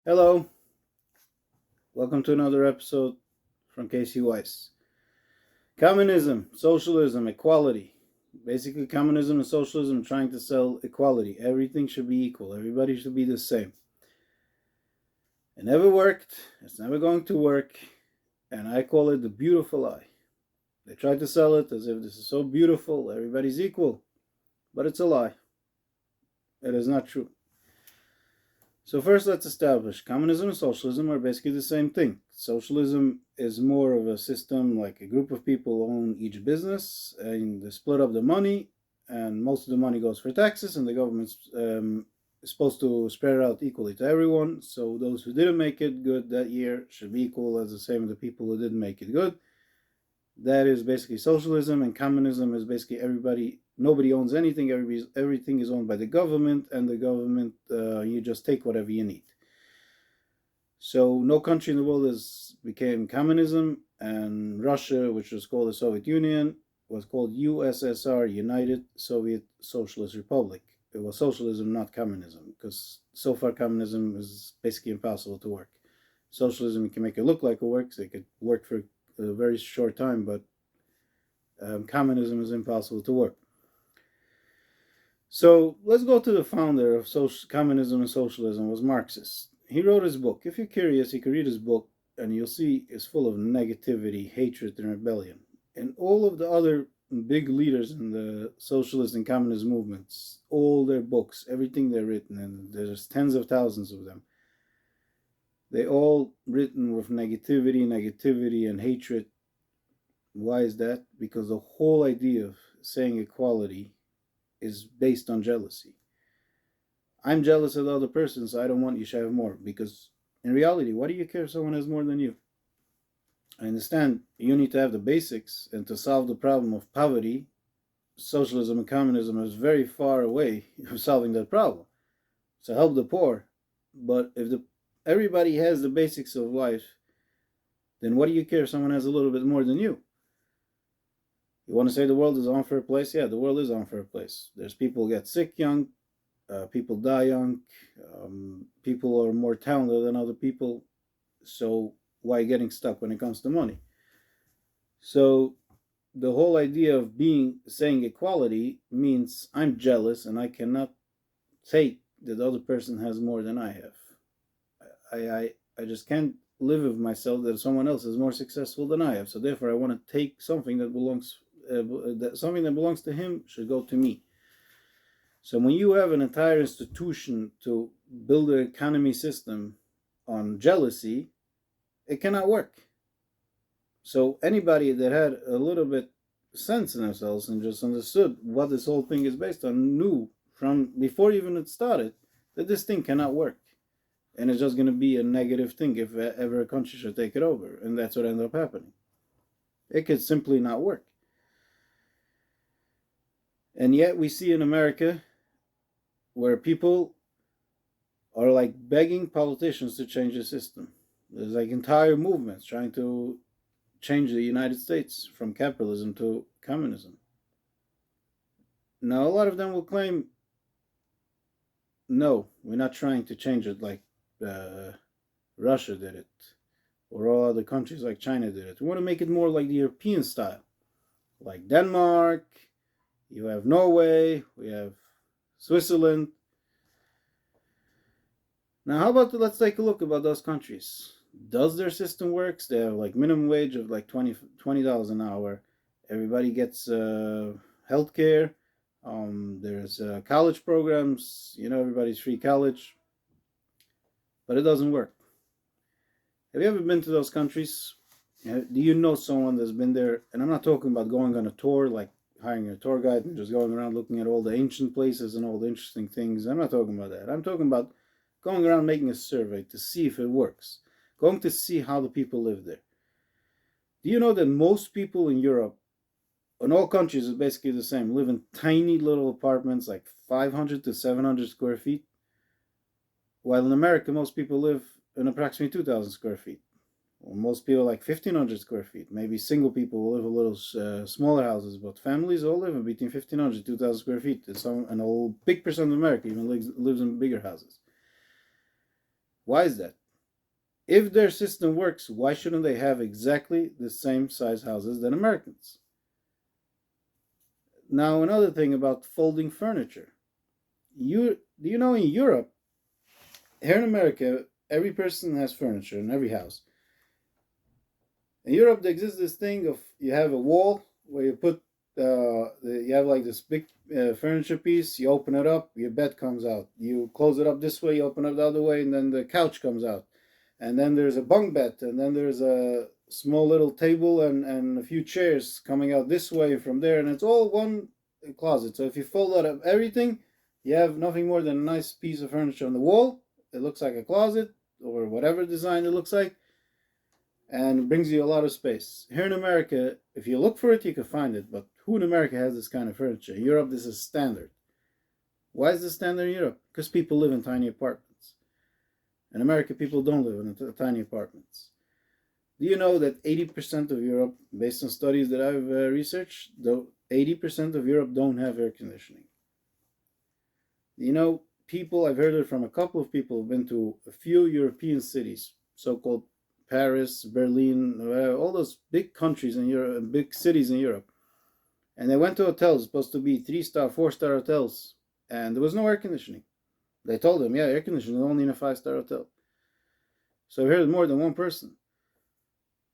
Hello, welcome to another episode from Casey Weiss. Communism, socialism, equality. Basically, communism and socialism trying to sell equality. Everything should be equal. Everybody should be the same. It never worked. It's never going to work. And I call it the beautiful lie. They tried to sell it as if this is so beautiful, everybody's equal. But it's a lie. It is not true. So first let's establish communism and socialism are basically the same thing. Socialism is more of a system like a group of people own each business and they split up the money, and most of the money goes for taxes, and the government's is supposed to spread it out equally to everyone. So those who didn't make it good that year should be equal as the same as the people who didn't make it good. That is basically socialism, and communism is basically nobody owns anything, everything is owned by the government, and the government, you just take whatever you need. So no country in the world became communism, and Russia, which was called the Soviet Union, was called USSR, United Soviet Socialist Republic. It was socialism, not communism, because so far communism is basically impossible to work. Socialism, you can make it look like it works, it could work for a very short time, but communism is impossible to work. So let's go to the founder of communism and socialism, was Marxist. He wrote his book. If you're curious, you can read his book, and you'll see it's full of negativity, hatred, and rebellion. And all of the other big leaders in the socialist and communist movements, all their books, everything they're written, and there's tens of thousands of them, they all written with negativity, and hatred. Why is that? Because the whole idea of saying equality is based on jealousy. I'm jealous of the other person, so I don't want you to have more. Because in reality, why do you care if someone has more than you? I understand you need to have the basics, and to solve the problem of poverty, socialism and communism is very far away from solving that problem. So help the poor. But if everybody has the basics of life, then what do you care if someone has a little bit more than you? You want to say the world is an unfair place? Yeah, the world is an unfair place. There's people get sick young, people die young, people are more talented than other people. So why getting stuck when it comes to money? So the whole idea of saying equality means I'm jealous and I cannot take that the other person has more than I have. I just can't live with myself that someone else is more successful than I have. So therefore I want to take something that belongs to him should go to me. So when you have an entire institution to build an economy system on jealousy, it cannot work. So anybody that had a little bit sense in themselves and just understood what this whole thing is based on knew from before even it started that this thing cannot work. And it's just going to be a negative thing if ever a country should take it over. And that's what ended up happening. It could simply not work. And yet we see in America where people are like begging politicians to change the system. There's like entire movements trying to change the United States from capitalism to communism. Now, a lot of them will claim, no, we're not trying to change it like Russia did it, or all other countries like China did it. We want to make it more like the European style, like Denmark, you have Norway, we have Switzerland. Now, how about let's take a look about those countries. Does their system work? They have like minimum wage of like $20 an hour. Everybody gets health care. There's college programs. Everybody's free college. But it doesn't work. Have you ever been to those countries? Do you know someone that's been there? And I'm not talking about going on a tour, like hiring a tour guide and just going around looking at all the ancient places and all the interesting things. I'm not talking about that. I'm talking about going around making a survey to see if it works. Going to see how the people live there. Do you know that most people in Europe, in all countries, is basically the same, live in tiny little apartments, like 500 to 700 square feet? While in America, most people live in approximately 2,000 square feet. Well, most people like 1,500 square feet. Maybe single people will live in little smaller houses, but families all live in between 1,500 and 2,000 square feet. And a big percent of America even lives in bigger houses. Why is that? If their system works, why shouldn't they have exactly the same size houses than Americans? Now, another thing about folding furniture. Do you know in Europe, here in America, every person has furniture in every house. In Europe, there exists this thing of you have a wall where you put you have like this big furniture piece. You open it up, your bed comes out. You close it up this way, you open it the other way, and then the couch comes out. And then there's a bunk bed, and then there's a small little table and a few chairs coming out this way from there, and it's all one closet. So if you fold out of everything, you have nothing more than a nice piece of furniture on the wall. It looks like a closet or whatever design it looks like, and it brings you a lot of space. Here in America, if you look for it, you can find it, but who in America has this kind of furniture? In Europe, this is standard. Why is this standard in Europe? Because people live in tiny apartments. In America, people don't live in tiny apartments. Do you know that 80% of Europe, based on studies that I've researched, though 80% of Europe don't have air conditioning? You know, people, I've heard it from a couple of people who've been to a few European cities, so-called Paris, Berlin, all those big countries in Europe, big cities in Europe. And they went to hotels, supposed to be 3-star, 4-star hotels, and there was no air conditioning. They told them, yeah, air conditioning is only in a 5-star hotel. So I heard more than one person.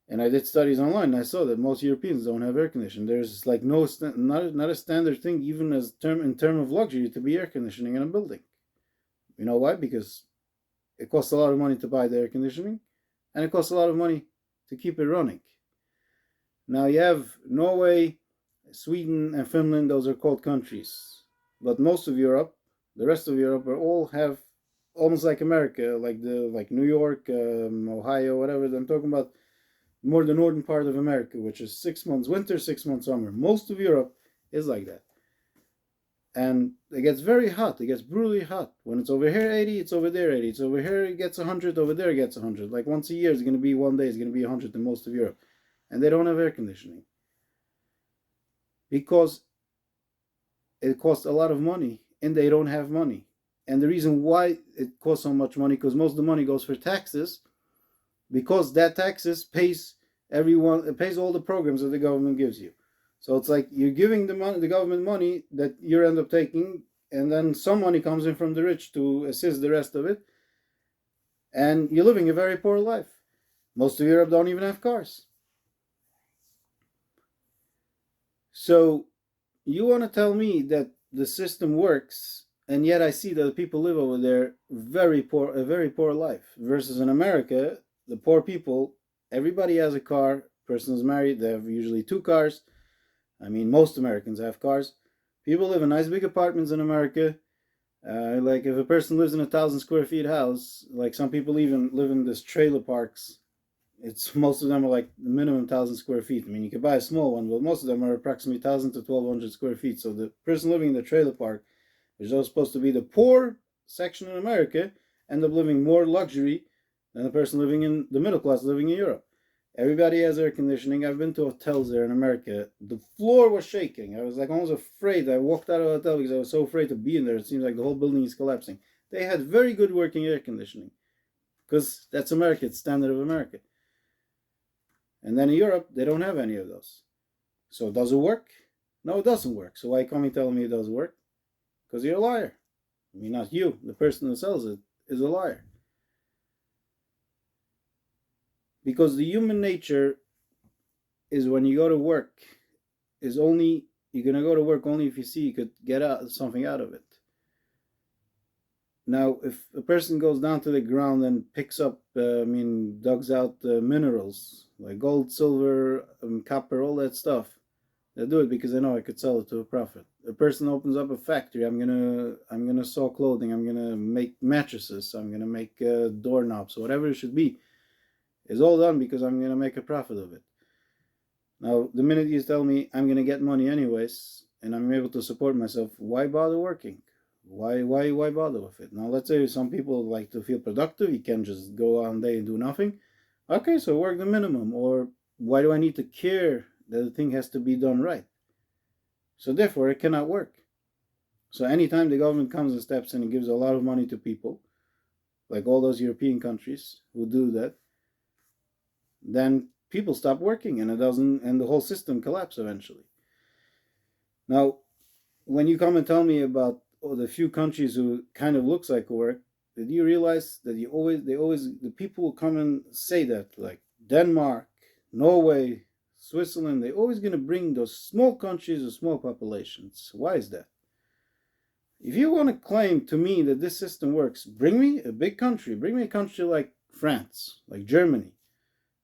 And I did studies online, and I saw that most Europeans don't have air conditioning. There's like not a standard thing, even in term of luxury, to be air conditioning in a building. You know why? Because it costs a lot of money to buy the air conditioning, and it costs a lot of money to keep it running. Now you have Norway, Sweden, and Finland. Those are cold countries, but most of Europe, the rest of Europe, all have almost like America, like New York, Ohio, whatever. I'm talking about more the northern part of America, which is 6 months winter, 6 months summer. Most of Europe is like that. And it gets very hot. It gets brutally hot. When it's over here 80, it's over there 80. It's over here, it gets 100, over there it gets 100. Like once a year, it's going to be one day, it's going to be 100 in most of Europe. And they don't have air conditioning. Because it costs a lot of money, and they don't have money. And the reason why it costs so much money, because most of the money goes for taxes, because that taxes pays everyone, it pays all the programs that the government gives you. So it's like you're giving the government money that you end up taking, and then some money comes in from the rich to assist the rest of it, and you're living a very poor life. Most of Europe don't even have cars. So you want to tell me that the system works, and yet I see that the people live over there a very poor life, versus in America, the poor people, everybody has a car. Person is married, they have usually 2 cars. I mean, most Americans have cars. People live in nice big apartments in America. Like if a person lives in 1,000 square feet house, like some people even live in this trailer parks. Most of them are like the minimum 1,000 square feet. I mean, you could buy a small one, but most of them are approximately 1,000 to 1,200 square feet. So the person living in the trailer park, which is supposed to be the poor section in America, end up living more luxury than the person living in the middle class living in Europe. Everybody has air conditioning. I've been to hotels there in America. The floor was shaking. I was like almost afraid. I walked out of the hotel because I was so afraid to be in there. It seems like the whole building is collapsing. They had very good working air conditioning because that's America. It's standard of America. And then in Europe, they don't have any of those. So does it work? No, it doesn't work. So why come you telling me it does work? Because you're a liar. I mean, not you. The person who sells it is a liar. Because the human nature is when you go to work, you're going to go to work only if you see you could get something out of it. Now, if a person goes down to the ground and picks up, digs out minerals like gold, silver, copper, all that stuff, they do it because they know I could sell it to a profit. A person opens up a factory. I'm gonna sew clothing. I'm gonna make mattresses. I'm gonna make doorknobs, whatever it should be. It's all done because I'm gonna make a profit of it. Now, the minute you tell me I'm gonna get money anyways, and I'm able to support myself, why bother working? Why bother with it? Now, let's say some people like to feel productive. You can't just go all day and do nothing. Okay, so work the minimum. Or why do I need to care that the thing has to be done right? So therefore, it cannot work. So anytime the government comes and steps in and gives a lot of money to people, like all those European countries who do that, then people stop working, and the whole system collapses eventually. Now, when you come and tell me about the few countries who kind of looks like work, did you realize that the people come and say that, like Denmark, Norway, Switzerland, they're always going to bring those small countries with small populations. Why is that? If you want to claim to me that this system works, bring me a big country. Bring me a country like France, like Germany.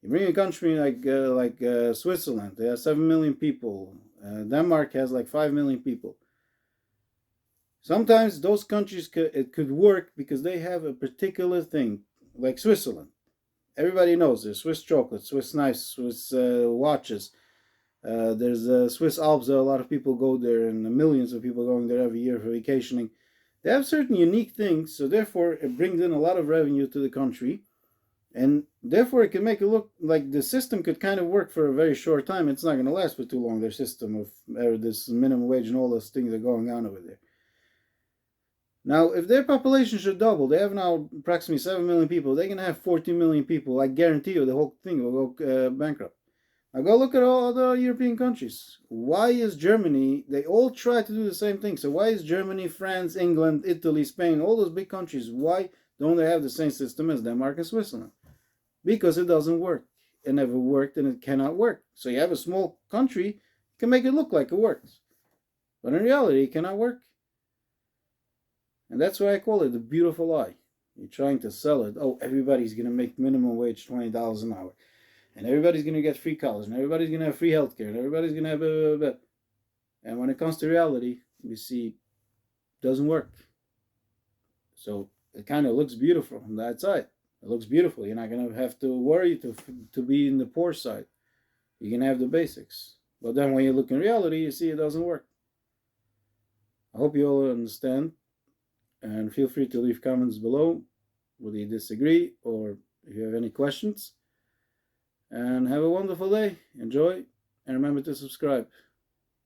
You bring a country like Switzerland. They have 7 million people. Denmark has like 5 million people. Sometimes those countries it could work because they have a particular thing, like Switzerland. Everybody knows there's Swiss chocolate, Swiss knives, Swiss watches. There's Swiss Alps. A lot of people go there, and millions of people going there every year for vacationing. They have certain unique things, so therefore it brings in a lot of revenue to the country, and therefore it can make it look like the system could kind of work for a very short time. It's not going to last for too long. Their system of this minimum wage and all those things that are going on over there. Now, if their population should double, they have now approximately 7 million people. They're going to have 14 million people. I guarantee you the whole thing will go bankrupt. Now, go look at all the European countries. Why is Germany, they all try to do the same thing. So why is Germany, France, England, Italy, Spain, all those big countries, why don't they have the same system as Denmark and Switzerland? Because it doesn't work. It never worked, and it cannot work. So you have a small country, you can make it look like it works. But in reality, it cannot work. And that's why I call it the beautiful lie. You're trying to sell it. Oh, everybody's going to make minimum wage $20 an hour. And everybody's going to get free college. And everybody's going to have free healthcare. And everybody's going to have blah, blah, blah. And when it comes to reality, we see it doesn't work. So it kind of looks beautiful on that side. It looks beautiful. You're not going to have to worry to be in the poor side. You can have the basics. But then when you look in reality, you see it doesn't work. I hope you all understand. And feel free to leave comments below whether you disagree or if you have any questions. And have a wonderful day. Enjoy. And remember to subscribe.